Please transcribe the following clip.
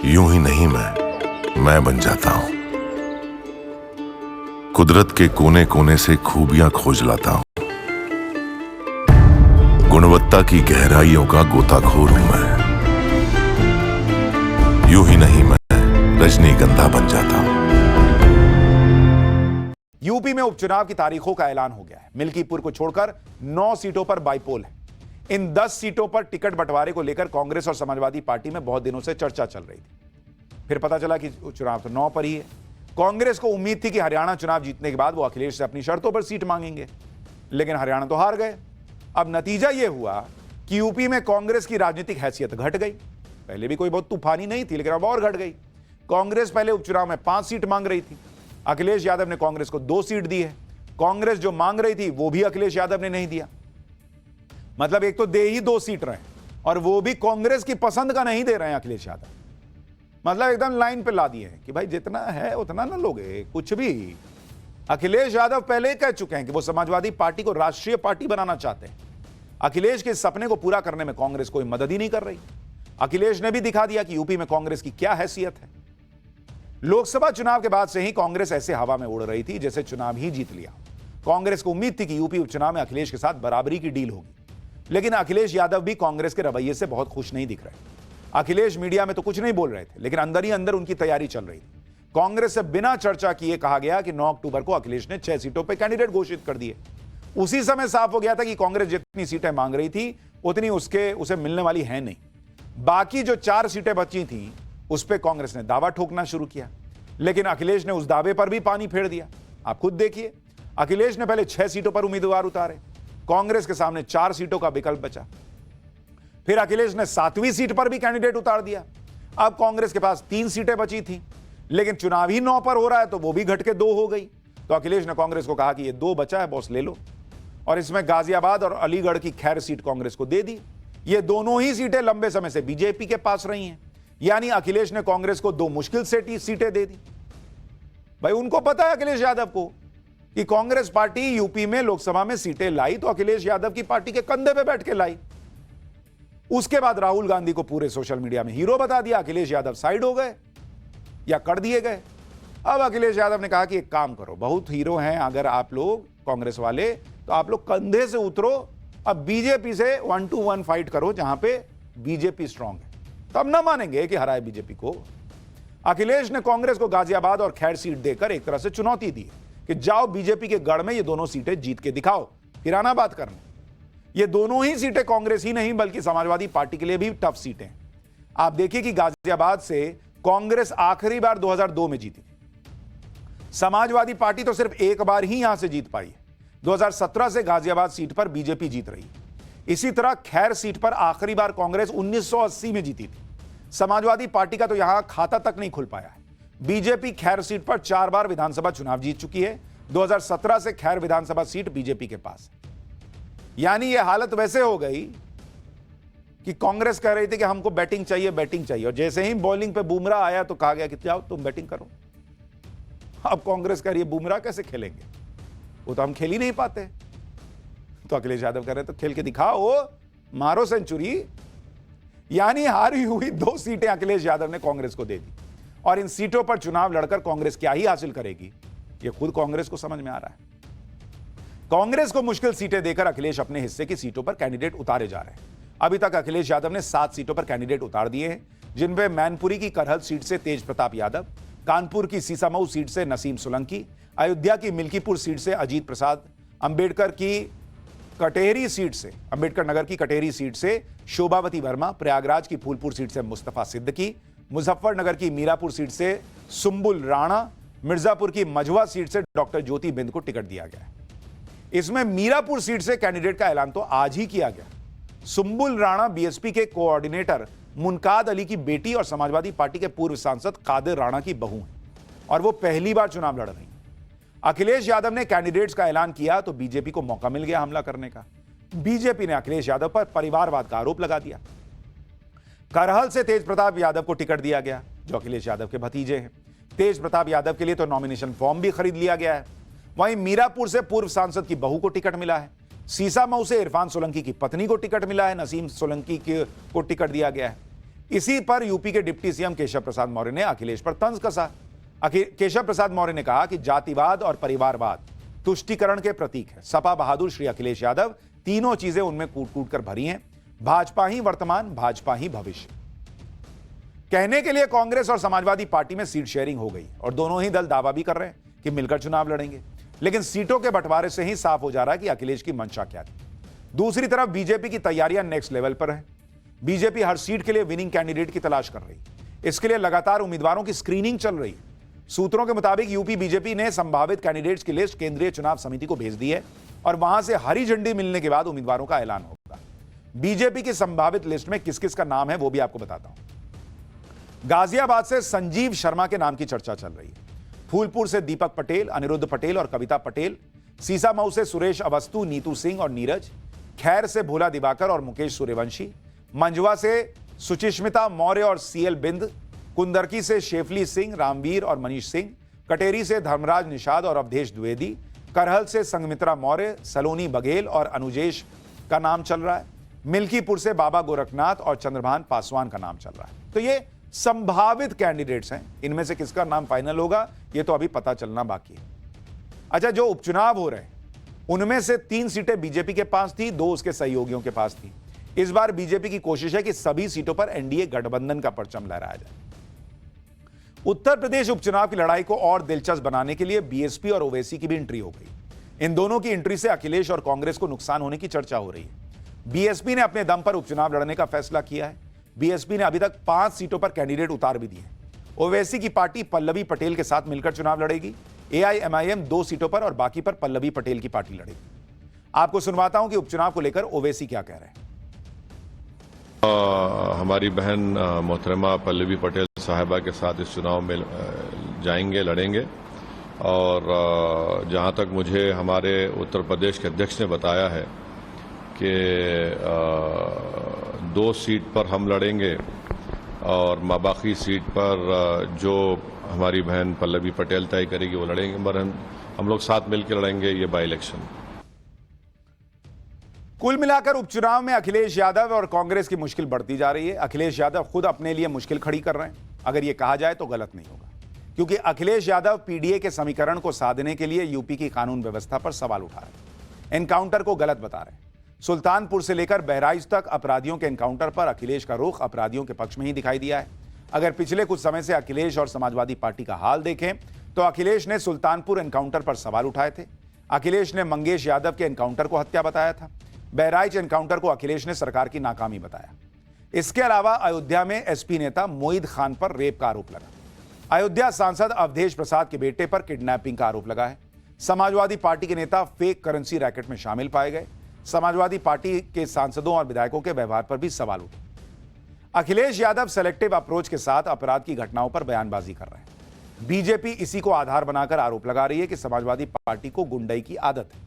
यूं ही नहीं मैं बन जाता हूं। कुदरत के कोने कोने से खूबियां खोज लाता हूं। गुणवत्ता की गहराइयों का गोताखोर हूं मैं। यूं ही नहीं मैं रजनीगंधा बन जाता हूं। यूपी में उपचुनाव की तारीखों का ऐलान हो गया है। मिल्कीपुर को छोड़कर 9 सीटों पर बाईपोल है। इन 10 सीटों पर टिकट बंटवारे को लेकर कांग्रेस और समाजवादी पार्टी में बहुत दिनों से चर्चा चल रही थी। फिर पता चला कि चुनाव तो 9 पर ही है। कांग्रेस को उम्मीद थी कि हरियाणा चुनाव जीतने के बाद वो अखिलेश से अपनी शर्तों पर सीट मांगेंगे, लेकिन हरियाणा तो हार गए। अब नतीजा यह हुआ कि यूपी में कांग्रेस की राजनीतिक हैसियत घट गई। पहले भी कोई बहुत तूफानी नहीं थी, लेकिन अब और घट गई। कांग्रेस पहले उपचुनाव में 5 सीट मांग रही थी। अखिलेश यादव ने कांग्रेस को 2 सीट दी है। कांग्रेस जो मांग रही थी वो भी अखिलेश यादव ने नहीं दिया। मतलब एक तो दे ही 2 सीट रहे और वो भी कांग्रेस की पसंद का नहीं दे रहे हैं अखिलेश यादव। मतलब एकदम लाइन पे ला दिए हैं कि भाई जितना है उतना ना लोगे, कुछ भी। अखिलेश यादव पहले ही कह चुके हैं कि वो समाजवादी पार्टी को राष्ट्रीय पार्टी बनाना चाहते हैं। अखिलेश के इस सपने को पूरा करने में कांग्रेस कोई मदद ही नहीं कर रही। अखिलेश ने भी दिखा दिया कि यूपी में कांग्रेस की क्या हैसियत है। लोकसभा चुनाव के बाद से ही कांग्रेस ऐसे हवा में उड़ रही थी जैसे चुनाव ही जीत लिया। कांग्रेस को उम्मीद थी कि यूपी उपचुनाव में अखिलेश के साथ बराबरी की डील होगी, लेकिन अखिलेश यादव भी कांग्रेस के रवैये से बहुत खुश नहीं दिख रहे। अखिलेश मीडिया में तो कुछ नहीं बोल रहे थे, लेकिन अंदर ही अंदर उनकी तैयारी चल रही थी। कांग्रेस से बिना चर्चा किए कहा गया कि 9 अक्टूबर को अखिलेश ने 6 सीटों पर कैंडिडेट घोषित कर दिए। उसी समय साफ हो गया था कि कांग्रेस जितनी सीटें मांग रही थी उतनी उसे मिलने वाली है नहीं। बाकी जो 4 सीटें बची थी उस पर कांग्रेस ने दावा ठोकना शुरू किया, लेकिन अखिलेश ने उस दावे पर भी पानी फेर दिया। आप खुद देखिए, अखिलेश ने पहले 6 सीटों पर उम्मीदवार उतारे। कांग्रेस के सामने 4 सीटों का विकल्प बचा। फिर अखिलेश ने 7वीं सीट पर भी कैंडिडेट उतार दिया। अब कांग्रेस के पास 3 सीटें बची थी, लेकिन चुनाव ही 9 पर हो रहा है तो वो भी घट के 2 हो गई। तो अखिलेश ने कांग्रेस को कहा कि ये 2 बचा है बॉस, ले लो। और इसमें गाजियाबाद और अलीगढ़ की खैर सीट कांग्रेस को दे दी। ये दोनों ही सीटें लंबे समय से बीजेपी के पास रही हैं। यानी अखिलेश ने कांग्रेस को 2 मुश्किल से सीटें दे दी। भाई उनको पता है अखिलेश यादव को कि कांग्रेस पार्टी यूपी में लोकसभा में सीटें लाई तो अखिलेश यादव की पार्टी के कंधे पे बैठ के लाई। उसके बाद राहुल गांधी को पूरे सोशल मीडिया में हीरो बता दिया। अखिलेश यादव साइड हो गए या कर दिए गए। अब अखिलेश यादव ने कहा कि एक काम करो, बहुत हीरो हैं अगर आप लोग कांग्रेस वाले, तो आप लोग कंधे से उतरो। अब बीजेपी से 1 to 1 फाइट करो जहां पे बीजेपी स्ट्रांग है, तब ना मानेंगे कि हराए बीजेपी को। अखिलेश ने कांग्रेस को गाजियाबाद और खैर सीट देकर एक तरह से चुनौती दी कि जाओ बीजेपी के गढ़ में ये दोनों सीटें जीत के दिखाओ, किराना बात करने। ये दोनों ही सीटें कांग्रेस ही नहीं बल्कि समाजवादी पार्टी के लिए भी टफ सीटें। आप देखिए कि गाजियाबाद से कांग्रेस आखिरी बार 2002 में जीती थी। समाजवादी पार्टी तो सिर्फ एक बार ही यहां से जीत पाई है। 2017 से गाजियाबाद सीट पर बीजेपी जीत रही है। इसी तरह खैर सीट पर आखिरी बार कांग्रेस 1980 में जीती थी। समाजवादी पार्टी का तो यहां खाता तक नहीं खुल पाया है। बीजेपी खैर सीट पर 4 बार विधानसभा चुनाव जीत चुकी है। 2017 से खैर विधानसभा सीट बीजेपी के पास है। यानी यह हालत वैसे हो गई कि कांग्रेस कह रही थी कि हमको बैटिंग चाहिए, और जैसे ही बॉलिंग पे बुमराह आया तो कहा गया कि जाओ तुम बैटिंग करो। अब कांग्रेस कह रही है बुमराह कैसे खेलेंगे, वो तो हम खेल ही नहीं पाते। तो अखिलेश यादव कह रहे तो खेल के दिखाओ, मारो सेंचुरी। यानी हारी हुई 2 सीटें अखिलेश यादव ने कांग्रेस को दे दी। और इन सीटों पर चुनाव लड़कर कांग्रेस क्या ही हासिल करेगी, यह खुद कांग्रेस को समझ में आ रहा है। कांग्रेस को मुश्किल सीटें देकर अखिलेश अपने हिस्से की सीटों पर कैंडिडेट उतारे जा रहे हैं। अभी तक अखिलेश यादव ने 7 सीटों पर कैंडिडेट उतार दिए हैं, जिनमें मैनपुरी की करहल सीट से तेज प्रताप यादव, कानपुर की सीसामऊ सीट से नसीम सोलंकी, अयोध्या की मिल्कीपुर सीट से अजीत प्रसाद, अंबेडकर नगर की कटेरी सीट से शोभावती वर्मा, प्रयागराज की फूलपुर सीट से मुस्तफा सिद्दीकी, मुजफ्फरनगर की मीरापुर सीट से सुंबुल राणा, मिर्जापुर की मझवा सीट से डॉक्टर ज्योति बिंद को टिकट दिया गया है। इसमें मीरापुर सीट से कैंडिडेट का ऐलान तो आज ही किया गया। सुंबुल राणा बीएसपी के कोऑर्डिनेटर मुनकाद अली की बेटी और समाजवादी पार्टी के पूर्व सांसद कादिर राणा की बहू हैं और वो पहली बार चुनाव लड़ रही हैं। अखिलेश यादव ने कैंडिडेट्स का ऐलान किया तो बीजेपी को मौका मिल गया हमला करने का। बीजेपी ने अखिलेश यादव पर परिवारवाद का आरोप लगा दिया। करहल से तेज प्रताप यादव को टिकट दिया गया, जो अखिलेश यादव के भतीजे हैं। तेज प्रताप यादव के लिए तो नॉमिनेशन फॉर्म भी खरीद लिया गया है। वहीं मीरापुर से पूर्व सांसद की बहू को टिकट मिला है। सीसामऊ से इरफान सोलंकी की पत्नी को टिकट मिला है। नसीम सोलंकी को टिकट दिया गया है। इसी पर यूपी के डिप्टी सीएम केशव प्रसाद मौर्य ने अखिलेश पर तंज कसा। केशव प्रसाद मौर्य ने कहा कि जातिवाद और परिवारवाद तुष्टीकरण के प्रतीक है। सपा बहादुर श्री अखिलेश यादव तीनों चीजें उनमें कूट कूट कर भरी हैं। भाजपा ही वर्तमान, भाजपा ही भविष्य। कहने के लिए कांग्रेस और समाजवादी पार्टी में सीट शेयरिंग हो गई और दोनों ही दल दावा भी कर रहे हैं कि मिलकर चुनाव लड़ेंगे, लेकिन सीटों के बंटवारे से ही साफ हो जा रहा है कि अखिलेश की मंशा क्या थी। दूसरी तरफ बीजेपी की तैयारियां नेक्स्ट लेवल पर है। बीजेपी हर सीट के लिए विनिंग कैंडिडेट की तलाश कर रही है। इसके लिए लगातार उम्मीदवारों की स्क्रीनिंग चल रही है। सूत्रों के मुताबिक यूपी बीजेपी ने संभावित कैंडिडेट्स की लिस्ट केंद्रीय चुनाव समिति को भेज दी है और वहां से हरी झंडी मिलने के बाद उम्मीदवारों का ऐलान होगा। बीजेपी की संभावित लिस्ट में किस किस का नाम है वो भी आपको बताता हूं। गाजियाबाद से संजीव शर्मा के नाम की चर्चा चल रही है। फूलपुर से दीपक पटेल, अनिरुद्ध पटेल और कविता पटेल, सीसामऊ से सुरेश अवस्थु, नीतू सिंह और नीरज, खैर से भोला दिवाकर और मुकेश सूर्यवंशी, मंझवा से सुचिस्मिता मौर्य और सीएल बिंद, कुंदरकी से शेफली सिंह, रामवीर और मनीष सिंह, कटेरी से धर्मराज निषाद और अवधेश द्विवेदी, करहल से संगमित्रा मौर्य, सलोनी बघेल और अनुजेश का नाम चल रहा है। मिल्कीपुर से बाबा गोरखनाथ और चंद्रभान पासवान का नाम चल रहा है। तो ये संभावित कैंडिडेट्स हैं। इनमें से किसका नाम फाइनल होगा ये तो अभी पता चलना बाकी है। अच्छा, जो उपचुनाव हो रहे हैं उनमें से 3 सीटें बीजेपी के पास थी, 2 उसके सहयोगियों के पास थी। इस बार बीजेपी की कोशिश है कि सभी सीटों पर एनडीए गठबंधन का परचम लहराया जाए। उत्तर प्रदेश उपचुनाव की लड़ाई को और दिलचस्प बनाने के लिए बीएसपी और ओवैसी की भी एंट्री हो गई। इन दोनों की एंट्री से अखिलेश और कांग्रेस को नुकसान होने की चर्चा हो रही है। बीएसपी ने अपने दम पर उपचुनाव लड़ने का फैसला किया है। बीएसपी ने अभी तक 5 सीटों पर कैंडिडेट उतार भी दिए। ओवैसी की पार्टी पल्लवी पटेल के साथ मिलकर चुनाव लड़ेगी। एआईएमआईएम 2 सीटों पर और बाकी पर पल्लवी पटेल की पार्टी लड़ेगी। आपको सुनवाता हूं कि उपचुनाव को लेकर ओवैसी क्या कह रहे हैं। हमारी बहन मोहतरमा पल्लवी पटेल साहिबा के साथ इस चुनाव में जाएंगे, लड़ेंगे। और जहां तक मुझे हमारे उत्तर प्रदेश के अध्यक्ष ने बताया है कि 2 सीट पर हम लड़ेंगे और बाकी सीट पर जो हमारी बहन पल्लवी पटेल तय करेगी वो लड़ेंगे, मगर हम लोग साथ मिलकर लड़ेंगे ये बाई इलेक्शन। कुल मिलाकर उपचुनाव में अखिलेश यादव और कांग्रेस की मुश्किल बढ़ती जा रही है। अखिलेश यादव खुद अपने लिए मुश्किल खड़ी कर रहे हैं। अगर यह कहा जाए तो गलत नहीं होगा, क्योंकि अखिलेश यादव पीडीए के समीकरण को साधने के लिए यूपी की कानून व्यवस्था पर सवाल उठा रहे हैं। एनकाउंटर को गलत बता रहे हैं। सुल्तानपुर से लेकर बहराइच तक अपराधियों के एनकाउंटर पर अखिलेश का रुख अपराधियों के पक्ष में ही दिखाई दिया है। अगर पिछले कुछ समय से अखिलेश और समाजवादी पार्टी का हाल देखें तो अखिलेश ने सुल्तानपुर एनकाउंटर पर सवाल उठाए थे। अखिलेश ने मंगेश यादव के एनकाउंटर को हत्या बताया था। बहराइच एनकाउंटर को अखिलेश ने सरकार की नाकामी बताया। इसके अलावा अयोध्या में एसपी नेता मोईद खान पर रेप का आरोप लगा। अयोध्या सांसद अवधेश प्रसाद के बेटे पर किडनैपिंग का आरोप लगा है। समाजवादी पार्टी के नेता फेक करेंसी रैकेट में शामिल पाए गए। समाजवादी पार्टी के सांसदों और विधायकों के व्यवहार पर भी सवाल उठे। अखिलेश यादव सेलेक्टिव अप्रोच के साथ अपराध की घटनाओं पर बयानबाजी कर रहे हैं। बीजेपी इसी को आधार बनाकर आरोप लगा रही है कि समाजवादी पार्टी को गुंडई की आदत है।